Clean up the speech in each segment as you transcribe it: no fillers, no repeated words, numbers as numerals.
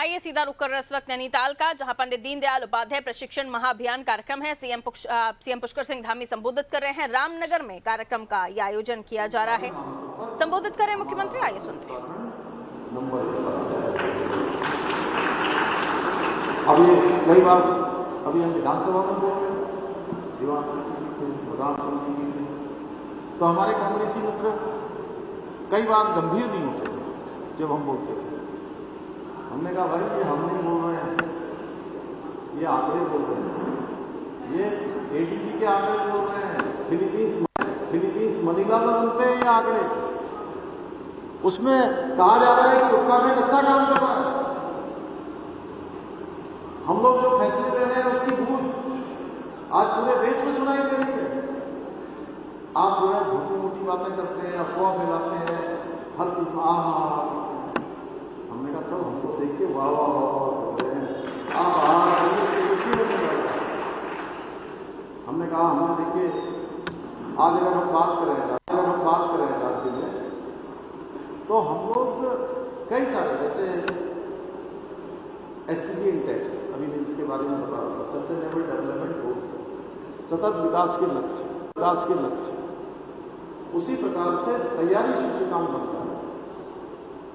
आइए सीधा रुक कर रहे इस वक्त नैनीताल का, जहां पंडित दीनदयाल उपाध्याय प्रशिक्षण महाअभियान कार्यक्रम है। सीएम पुष्कर सिंह धामी संबोधित कर रहे हैं। रामनगर में कार्यक्रम का यह आयोजन किया जा रहा है। संबोधित कर रहे हैं मुख्यमंत्री, आइए सुनते हैं। अभी कई बार अभी हम विधानसभा में बोल रहे तो हमारे कांग्रेसी मित्र कई बार गंभीर नहीं होते थे जब हम बोलते थे। हमने कहा भाई ये हम नहीं बोल रहे हैं, ये आंकड़े बोल रहे हैं, ये एडीबी के आंकड़े बोल रहे हैं। फिलीपींस मनीला में बनते हैं ये आंकड़े। उसमें कहा जा रहा है कि उत्तराखंड अच्छा काम कर रहा है। हम लोग जो फैसले ले रहे हैं उसकी बूंद आज पूरे देश में सुनाई दे रही है। आप जो है झूठी मूठी बातें करते हैं, अफवाह फैलाते हैं, हर चीज में हमने कहा सब हमको देख के वाह वाह वाह वाह कर रहे हैं। हमने कहा हमने देखिए आज अगर हम बात करें राज्य में, तो हम लोग कई सारे जैसे SDG इंडेक्स, अभी मैं इसके बारे में बता रहा था, सस्टेनेबल डेवलपमेंट गोल्स, सतत विकास के लक्ष्य, उसी प्रकार से तैयारी सूचकांक बनता है,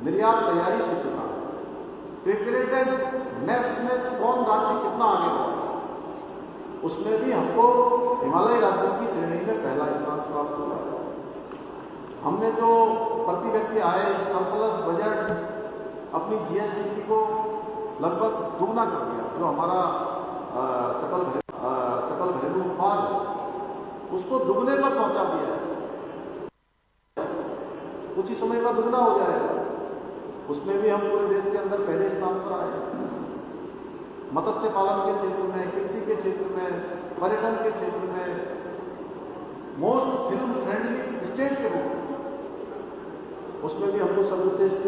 निर्यात तैयारी सूचकांक, प्रिपेरेडनेस में कौन राज्य कितना आगे बढ़ा, उसमें भी हमको हिमालयी राज्यों की श्रेणी में पहला स्थान प्राप्त हुआ है। हमने जो प्रति व्यक्ति आय सरप्लस बजट अपनी GSDP को लगभग दुगना कर दिया। जो हमारा सकल घरेलू उत्पाद उसको दुगने पर पहुंचा दिया है। कुछ ही समय में दुगना हो जाएगा। उसमें भी हम पूरे देश के अंदर पहले स्थान पर आए। मत्स्य पालन के क्षेत्र में, कृषि के क्षेत्र में, पर्यटन के क्षेत्र में मोस्ट फिल्म फ्रेंडली स्टेट के रूप में उसमें भी हमको सर्वश्रेष्ठ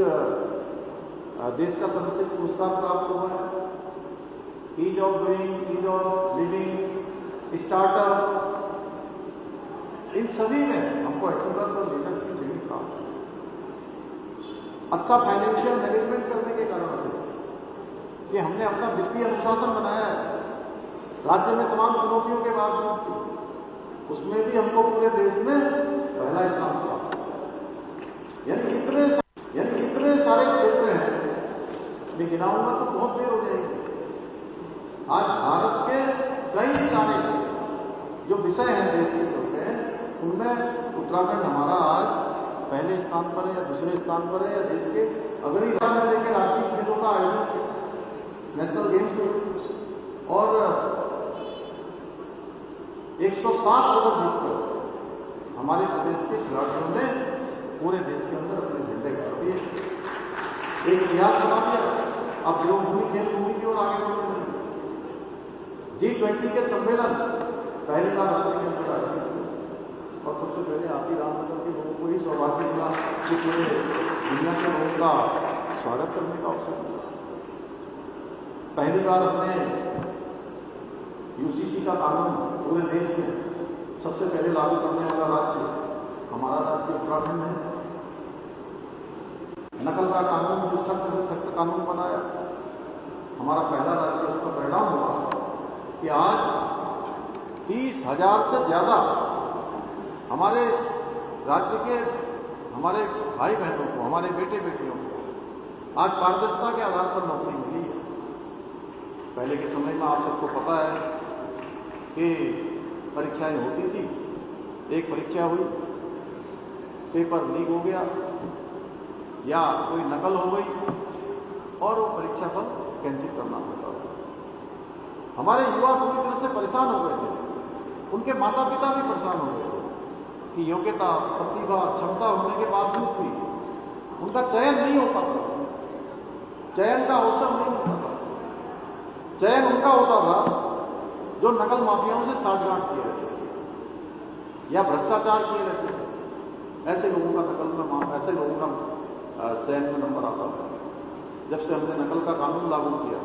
देश का सर्वश्रेष्ठ पुरस्कार प्राप्त हुआ है। Ease of doing, ease of living, startup, इन सभी में हमको अचीवर्स और लीडर्स की श्रेणी प्राप्त है। अच्छा फाइनेंशियल मैनेजमेंट करने के कारण से कि हमने अपना वित्तीय अनुशासन बनाया है। राज्य में तमाम चुनौतियों के बावजूद उसमें भी हमको पूरे देश में पहला स्थान प्राप्त हुआ है। यानी इतने सारे क्षेत्र हैं, मैं गिनाऊंगा तो बहुत देर हो जाएगी। आज भारत के कई सारे जो विषय हैं देश के चलते हैं, उनमें उत्तराखंड हमारा आज पहले स्थान पर है या दूसरे स्थान पर है, या देश के अग्रणी स्थान में लेकर राष्ट्रीय खेलों का आयोजन, नेशनल गेम्स और 107 पदक जीतकर हमारे प्रदेश के खिलाड़ियों ने पूरे देश के अंदर अपने झंडे गाड़ दिए, एक इतिहास बना दिया। अब देवभूमि खेल भूमि की ओर आगे बढ़ रहे हैं। G20 के सम्मेलन पहली बार राज्य के अंदर आयोजित हुए और सबसे पहले आप ही रामनगर के लोगों को ही सौभाग्य मिला कि पूरे दुनिया के लोगों का स्वागत करने का अवसर मिला। पहली बार हमने UCC का कानून पूरे देश में सबसे पहले लागू करने वाला राज्य हमारा राज्य उत्तराखंड है। नकल का कानून जो सख्त से सख्त कानून बनाया, हमारा पहला राज्य, उसका परिणाम हुआ कि आज 30,000 से ज्यादा हमारे राज्य के हमारे भाई बहनों को, हमारे बेटे बेटियों को आज पारदर्शिता के आधार पर नौकरी मिली है। पहले के समय में आप सबको पता है कि परीक्षाएं होती थी, एक परीक्षा हुई, पेपर लीक हो गया या कोई नकल हो गई और वो परीक्षा पर कैंसिल करना पड़ता था। हमारे युवा पूरी तरह से परेशान हो गए थे, उनके माता पिता भी परेशान हो गए थे कि योग्यता, प्रतिभा, क्षमता होने के बावजूद भी उनका चयन नहीं हो पाता, चयन का अवसर नहीं मिलता था। चयन उनका होता था जो नकल माफियाओं से साठगांठ किए रहते थे या भ्रष्टाचार किए रहते थे। ऐसे लोगों का ऐसे लोगों का चयन में नंबर आता था। जब से हमने नकल का कानून लागू किया,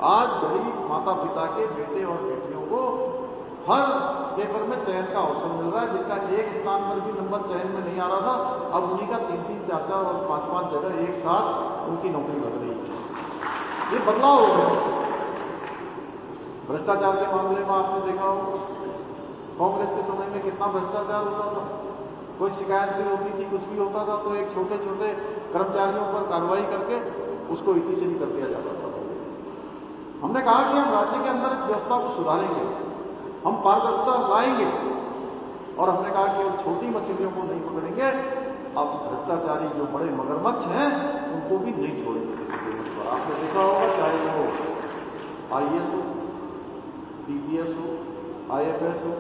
आज गरीब माता पिता के बेटे और बेटियों को हर पेपर में चयन का अवसर मिल रहा है। जिनका एक स्थान पर भी नंबर चयन में नहीं आ रहा था, अब उन्हीं का 3-3, 4-4 और 5-5 जगह एक साथ उनकी नौकरी लग रही है। ये बदलाव हो गया। भ्रष्टाचार के मामले में आपने देखा हो कांग्रेस के समय में कितना भ्रष्टाचार होता था, कोई शिकायत भी होती थी, कुछ भी होता था तो एक छोटे छोटे कर्मचारियों पर कार्रवाई करके उसको इति से भी कर दिया जाता था। हमने कहा कि हम राज्य के अंदर इस व्यवस्था को सुधारेंगे, हम पारदर्शिता लाएंगे और हमने कहा कि हम छोटी मछलियों को नहीं पकड़ेंगे, अब भ्रष्टाचारी जो बड़े मगरमच्छ हैं उनको भी नहीं छोड़ेंगे किसी कीमत पर। आपने देखा होगा चाहे वो IAS हो, DPS हो, IFS हो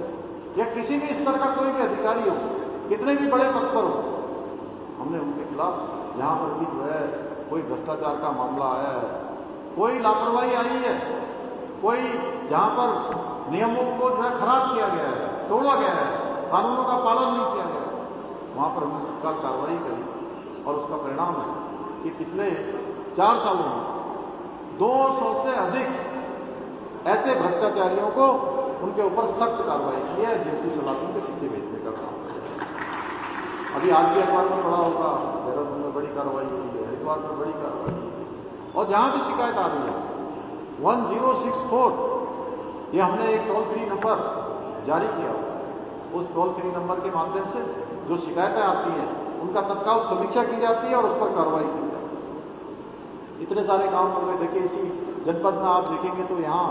या किसी भी स्तर का कोई भी अधिकारी हो, कितने भी बड़े पद पर हो, हमने उनके खिलाफ यहाँ पर भी जो है कोई भ्रष्टाचार का मामला आया है, कोई लापरवाही आई है, कोई जहाँ पर नियमों को जो है खराब किया गया है, तोड़ा गया है, कानूनों का पालन नहीं किया गया, वहाँ पर हमने तत्काल कार्रवाई करी और उसका परिणाम है कि पिछले 4 सालों में 200 से अधिक ऐसे भ्रष्टाचारियों को उनके ऊपर सख्त कार्रवाई की है, जिनकी सलाखों के पीछे भेजने का काम है। अभी आज भी अखबार में पड़ा होगा, देहरादून में बड़ी कार्रवाई हुई है, हरिद्वार में बड़ी कार्रवाई हुई है। और जहाँ भी शिकायत आ रही है 1064, ये हमने एक टोल फ्री नंबर जारी किया हुआ है, उस टोल फ्री नंबर के माध्यम से जो शिकायतें आती हैं उनका तत्काल समीक्षा की जाती है और उस पर कार्रवाई की जाती है। इतने सारे काम हो गए। देखिए इसी जनपद में आप देखेंगे तो यहाँ